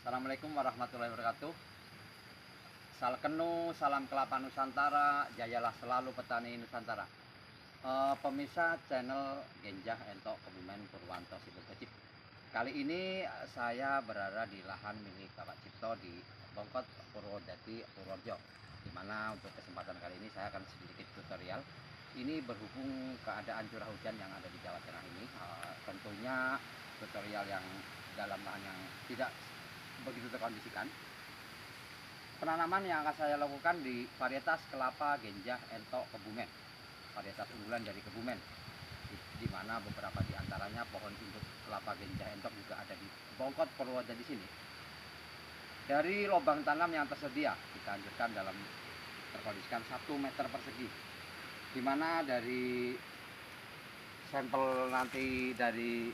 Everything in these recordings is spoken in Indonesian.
Assalamualaikum warahmatullahi wabarakatuh. Salkenu, salam kelapa Nusantara, jayalah selalu petani Nusantara. Pemirsa channel Genjah Entok Kebumen Purwanto Siburkecip. Kali ini saya berada di lahan milik Bapak Cipto di Bongkot Purwodadi Purworejo. Dimana untuk kesempatan kali ini saya akan sedikit tutorial. Ini berhubung keadaan curah hujan yang ada di Jawa Tengah ini, tentunya tutorial yang dalam lahan yang tidak begitu terkondisikan. Penanaman yang akan saya lakukan di varietas kelapa Genjah Entok Kebumen, varietas unggulan dari Kebumen, di mana beberapa di antaranya pohon induk kelapa Genjah Entok juga ada di Bongkot Purworejo di sini. Dari lubang tanam yang tersedia kita anjurkan dalam terkondisikan 1 meter persegi, di mana dari sampel nanti dari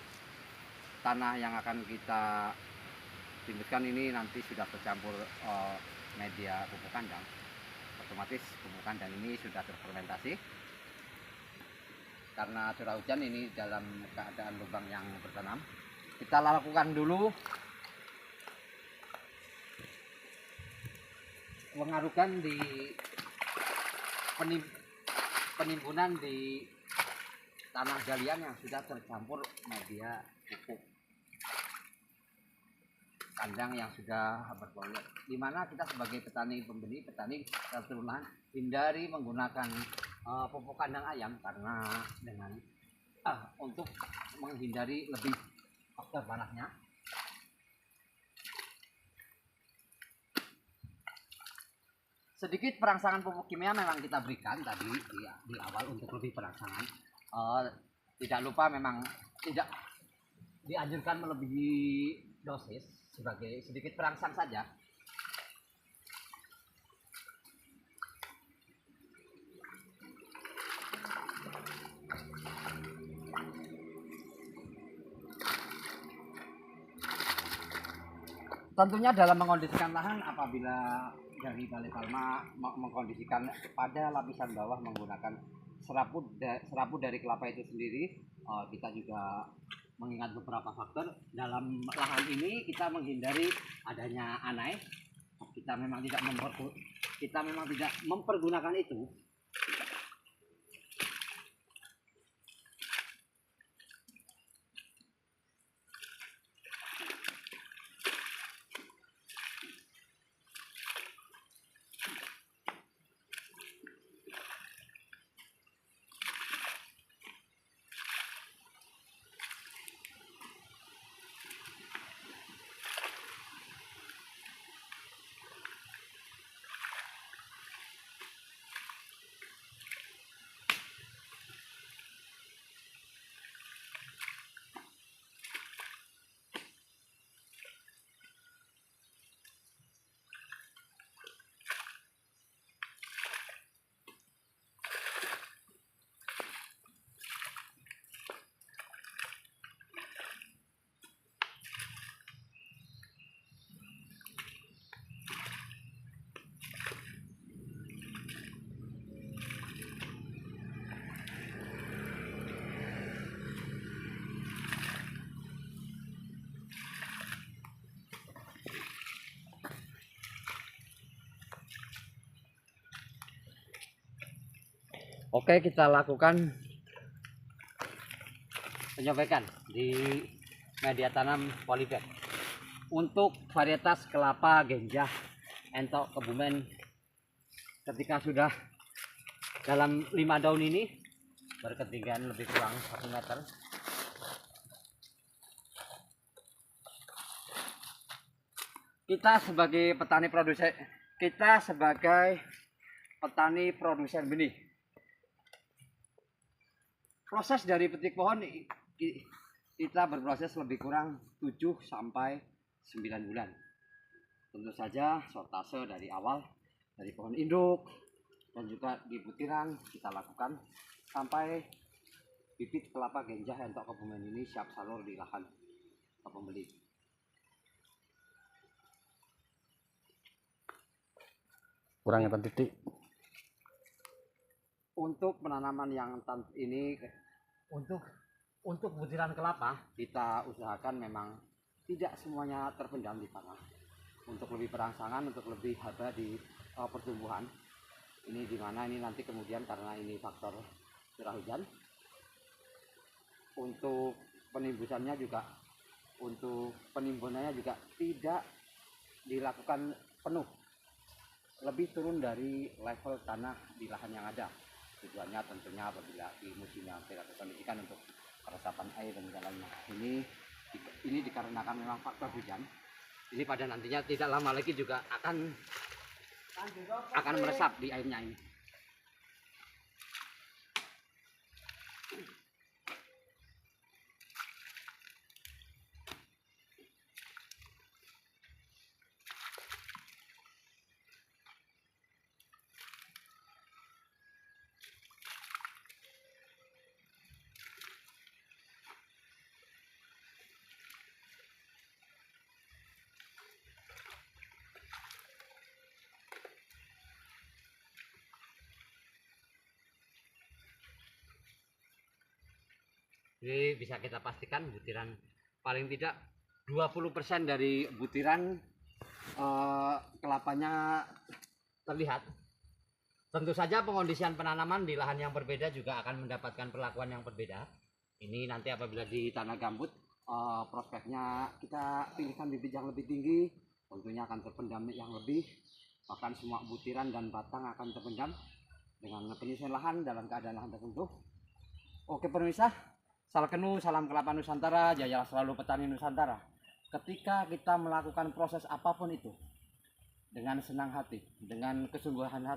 tanah yang akan kita timbuskan ini nanti sudah tercampur media pupuk kandang. Otomatis pupuk kandang ini sudah terfermentasi. Karena curah hujan ini dalam keadaan lubang yang bertanam, kita lakukan dulu pengarukan di penimbunan di tanah galian yang sudah tercampur media pupuk kandang yang sudah berfoliar, di mana kita sebagai petani pembeli, petani turunan, hindari menggunakan pupuk kandang ayam karena dengan untuk menghindari lebih faktor panasnya. Sedikit perangsangan pupuk kimia memang kita berikan tadi di awal untuk lebih perangsangan. Tidak lupa memang tidak dianjurkan melebihi dosis, sebagai sedikit perangsang saja. Tentunya dalam mengkondisikan lahan, apabila dari Balai Palma mengkondisikan pada lapisan bawah menggunakan serabut dari kelapa itu sendiri, kita juga mengingat beberapa faktor dalam lahan ini. Kita menghindari adanya anai, kita memang tidak mempergunakan itu. Oke, kita lakukan penyebekan di media tanam polybag untuk varietas kelapa Genjah Entok Kebumen. Ketika sudah dalam 5 daun ini berketinggian lebih kurang 1 meter, kita sebagai petani produsen benih, proses dari petik pohon kita berproses lebih kurang 7 sampai 9 bulan. Tentu saja sortase dari awal, dari pohon induk dan juga di butiran kita lakukan sampai bibit kelapa Genjah Entok Kebumen ini siap salur di lahan pembeli. Kurangnya titik. Untuk penanaman yang ini, untuk butiran kelapa kita usahakan memang tidak semuanya terpendam di tanah. untuk lebih perangsangan, untuk lebih haba di pertumbuhan. Ini dimana ini nanti kemudian karena ini faktor curah hujan, untuk penimbusannya juga, untuk penimbunannya juga tidak dilakukan penuh, lebih turun dari level tanah di lahan yang ada. Tujuannya tentunya apabila di musim yang tidak terkondisikan untuk peresapan air dan jalannya. Ini dikarenakan memang faktor hujan. Ini pada nantinya tidak lama lagi juga akan meresap di airnya ini. Jadi bisa kita pastikan butiran paling tidak 20% dari butiran kelapanya terlihat. Tentu saja pengondisian penanaman di lahan yang berbeda juga akan mendapatkan perlakuan yang berbeda. Ini nanti apabila di tanah gambut, prospeknya kita pilihkan bibit yang lebih tinggi, tentunya akan terpendam yang lebih, bahkan semua butiran dan batang akan terpendam dengan penyusuan lahan dalam keadaan lahan tertentu. Oke pemirsa, salam kenal, salam kelapa Nusantara, jaya selalu petani Nusantara. Ketika kita melakukan proses apapun itu dengan senang hati, dengan kesungguhan hati,